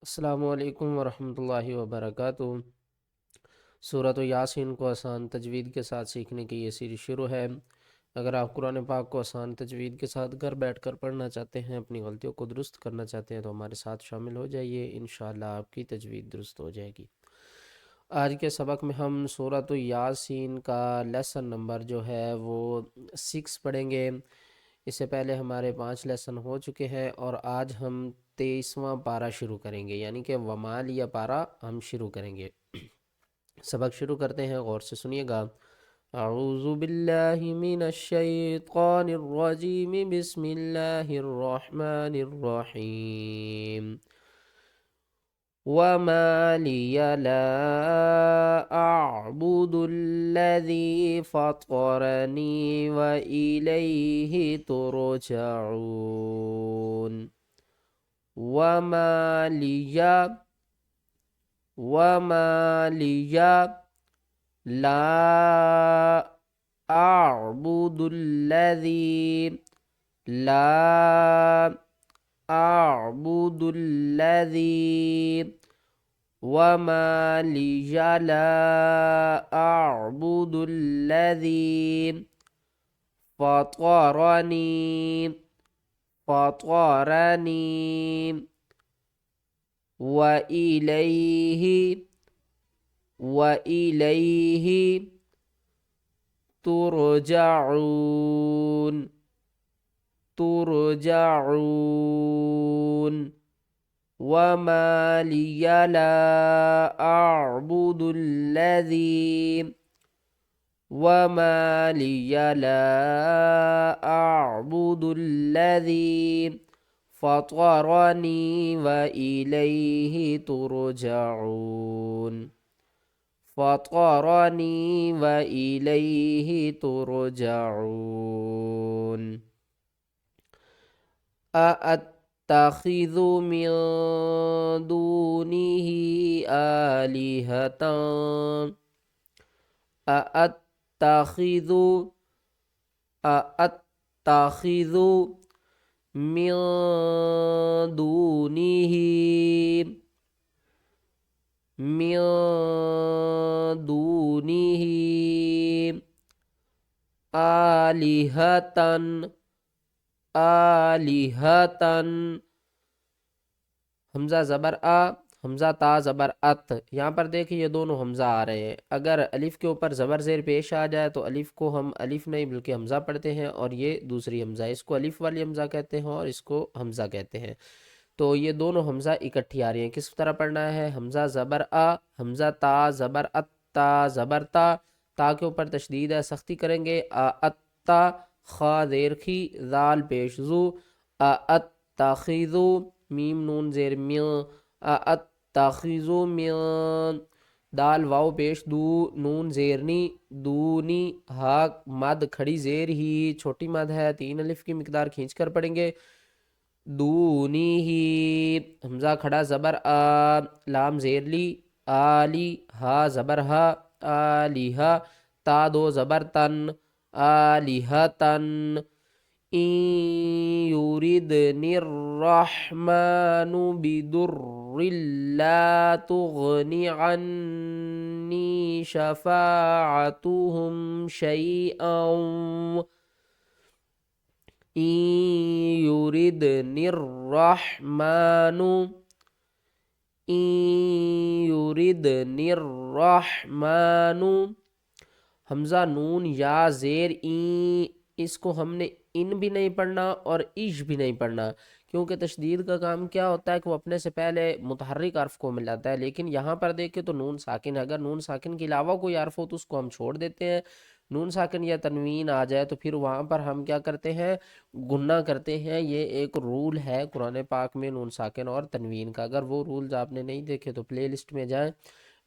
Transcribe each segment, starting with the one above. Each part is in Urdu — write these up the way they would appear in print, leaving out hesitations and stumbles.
السلام علیکم ورحمۃ اللہ وبرکاتہ۔ سورۃ یاسین کو آسان تجوید کے ساتھ سیکھنے کی یہ سیریز شروع ہے۔ اگر آپ قرآن پاک کو آسان تجوید کے ساتھ گھر بیٹھ کر پڑھنا چاہتے ہیں، اپنی غلطیوں کو درست کرنا چاہتے ہیں تو ہمارے ساتھ شامل ہو جائیے، انشاءاللہ آپ کی تجوید درست ہو جائے گی۔ آج کے سبق میں ہم سورۃ یاسین کا لیسن نمبر جو ہے وہ 6 پڑھیں گے۔ اس سے پہلے ہمارے 5 لیسن ہو چکے ہیں اور آج ہم 23واں پارہ شروع کریں گے، یعنی کہ ومالیہ پارہ ہم شروع کریں گے۔ سبق شروع کرتے ہیں، غور سے سنیے گا۔ اعوذ باللہ من الشیطان الرجیم، بسم اللہ الرحمن الرحیم۔ وما لي لا أعبد الذي فطرني وإليه ترجعون۔ وما لي لا أعبد الذي لا أعبد الذي وما لي لا أعبد الذي فطرني وإليه ترجعون۔ وما لي لا أعبد الذي وما لي لا أعبد الذي فطرني وإليه ترجعون۔ فطرني وإليه ترجعون۔ أأتخذ من دونه آلهة أأتخذ من دونه آلہتن حمزہ زبر آ، حمزہ تا زبر ات۔ یہاں پر دیکھیں یہ دونوں حمزہ آ رہے ہیں۔ اگر الف کے اوپر زبر زیر پیش آ جائے تو الف کو ہم الف نہیں بلکہ حمزہ پڑھتے ہیں، اور یہ دوسری حمزہ، اس کو الف والی حمزہ کہتے ہیں اور اس کو حمزہ کہتے ہیں۔ تو یہ دونوں حمزہ اکٹھی آ رہی ہیں۔ کس طرح پڑھنا ہے؟ حمزہ زبر آ، حمزہ تا زبر ات، تا زبر تا، تا کے اوپر تشدید ہے، سختی کریں گے۔ اتا، خا زیر خی، ذال پیش زو، اتخذو، میم نون زیر میاں، اتخذو میاں، دال واو پیش دو، نون زیرنی، دونی، ہا مد کھڑی زیر ہی، چھوٹی مد ہے، 3 الف کی مقدار کھینچ کر پڑھیں گے۔ دونی ہی، حمزہ کھڑا زبر آ، لام زیر لی، آلی، ہا زبر ہا، آلیہا، تا دو زبر تن، آلیہتن۔ إن يردني الرحمن بضر لا تغن عني شفاعتهم شيئا إن يردني الرحمن حمزہ نون یا زیر این، اس کو ہم نے ان بھی نہیں پڑھنا اور عش بھی نہیں پڑھنا، کیونکہ تشدید کا کام کیا ہوتا ہے کہ وہ اپنے سے پہلے متحرک حرف کو ملاتا ہے، لیکن یہاں پر دیکھیں تو نون ساکن ہے۔ اگر نون ساکن کے علاوہ کوئی حرف ہو تو اس کو ہم چھوڑ دیتے ہیں۔ نون ساکن یا تنوین آ جائے تو پھر وہاں پر ہم کیا کرتے ہیں؟ گننا کرتے ہیں۔ یہ ایک رول ہے قرآن پاک میں نون ساکن اور تنوین کا۔ اگر وہ رولز آپ نے نہیں دیکھے تو پلے لسٹ میں جائیں،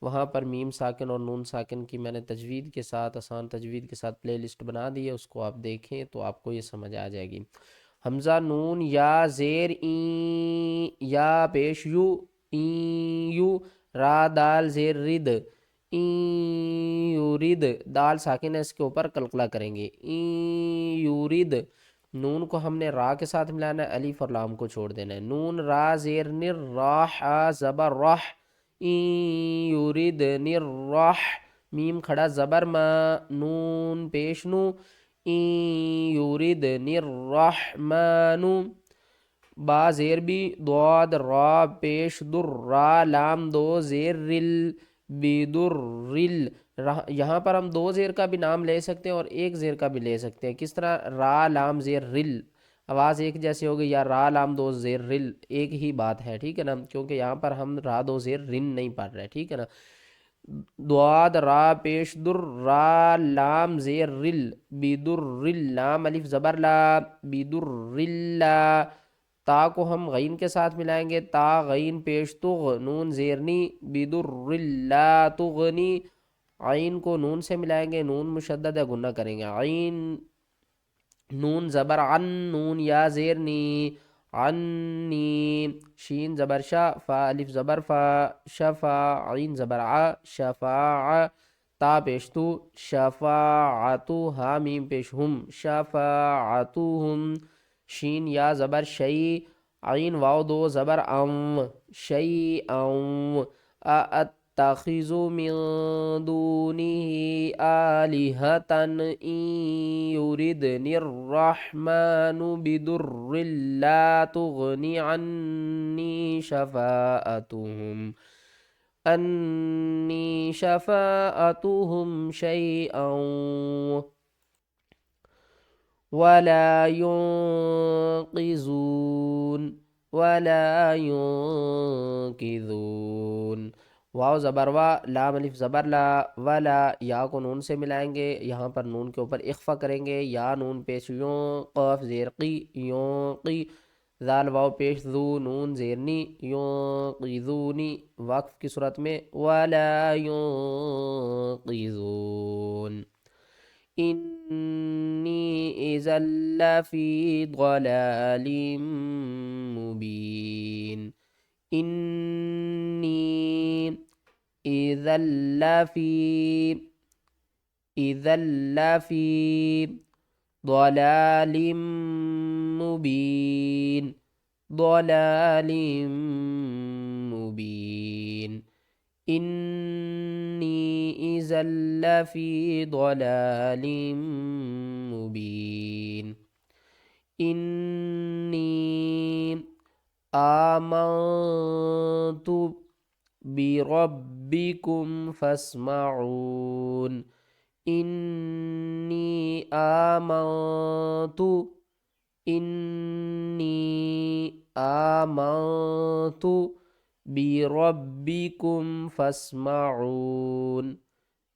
وہاں پر میم ساکن اور نون ساکن کی میں نے تجوید کے ساتھ، آسان تجوید کے ساتھ پلے لسٹ بنا دی ہے، اس کو آپ دیکھیں تو آپ کو یہ سمجھ آ جائے گی۔ حمزہ نون یا زیر این، یا پیش یو، این یو، را دال زیر رد، این یورد، دال ساکن ہے، اس کے اوپر قلقلہ کریں گے۔ این یورد، نون کو ہم نے را کے ساتھ ملانا ہے، الف اور لام کو چھوڑ دینا ہے. نون را زیر نر راح زبر راح، این یورید نر راح، میم کھڑا زبر ما، نون پیش نو، این یورید نر رحمانو، با زیر بی، ضاد را پیش در را، لام دو زیر رل، بیدر رل. یہاں پر ہم دو زیر کا بھی نام لے سکتے ہیں اور ایک زیر کا بھی لے سکتے ہیں. کس طرح؟ را لام زیر رل، آواز ایک جیسے ہوگی، یا را لام دو زیر رل، ایک ہی بات ہے، ٹھیک ہے نا، کیونکہ یہاں پر ہم را دو زیر رن نہیں پڑھ رہے، ٹھیک ہے نا. ضاد را پیش در، را لام زیر رل، بیدر رل، لام الف زبر لا، بیدر رل. تا کو ہم غین کے ساتھ ملائیں گے، تا غین پیش تغ، نون زیرنی، بیدر لا تغنی. عین کو نون سے ملائیں گے، نون مشدد ہے، گنہ کریں گے، عین، نون زبر عن، نون یا زیرنی، عنی. شین زبر شا، فا الف زبر فا، شفا، عین زبر ع، شفاع. تا پیش تو، شفاعتو، ہا میم پیش ہم، شفاعتوہم. شین یا زبر شی، عین واو دو زبر ام، شی ام. اتخذ من دونه آلهة إن يردني الرحمن بضر لا تغن عني شفاءتهم شيئا ولا ينقذون. واو زبر وا، لام الف زبر لا، ولا، یا کو نون سے ملائیں گے، یہاں پر نون کے اوپر اخفا کریں گے، یا نون پیش یوں، قاف زیر قی، یوں قی، ذال واو پیش ذو، نون زیرنی، یوں قیذونی. وقف کی صورت میں ولا ينقذون. انی اذا لفی ضلال مبین. انی اذا لفی ضلال مبین، ضلال مبین. انی اذا لفی ضلال مبین. انی آمنت بربکم فاسمعون. انی آمنت بربکم فاسمعون،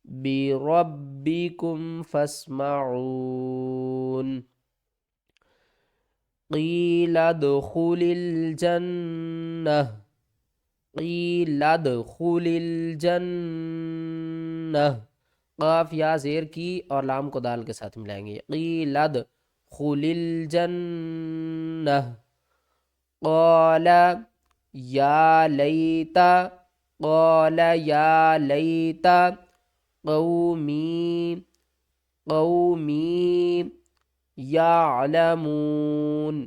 بربکم فاسمعون. قیل ادخل الجنہ، قیل ادخل الجنہ، قاف یا زیر کی اور لام کو دال کے ساتھ ملائیں گے، قیل ادخل الجنہ. قال یا لیتا، قال یا لیتا قومی یعلمون،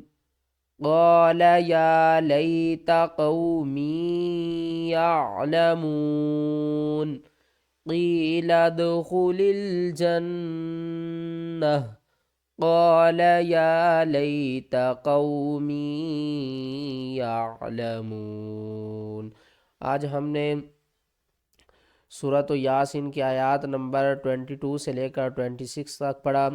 قال یا لیت قومی یعلمون. قیل ادخل الجنہ، قال یا لیت قومی یعلمون. آج ہم نے سورۃ یاسین کی آیات نمبر 22 سے لے کر 26 تک پڑھا.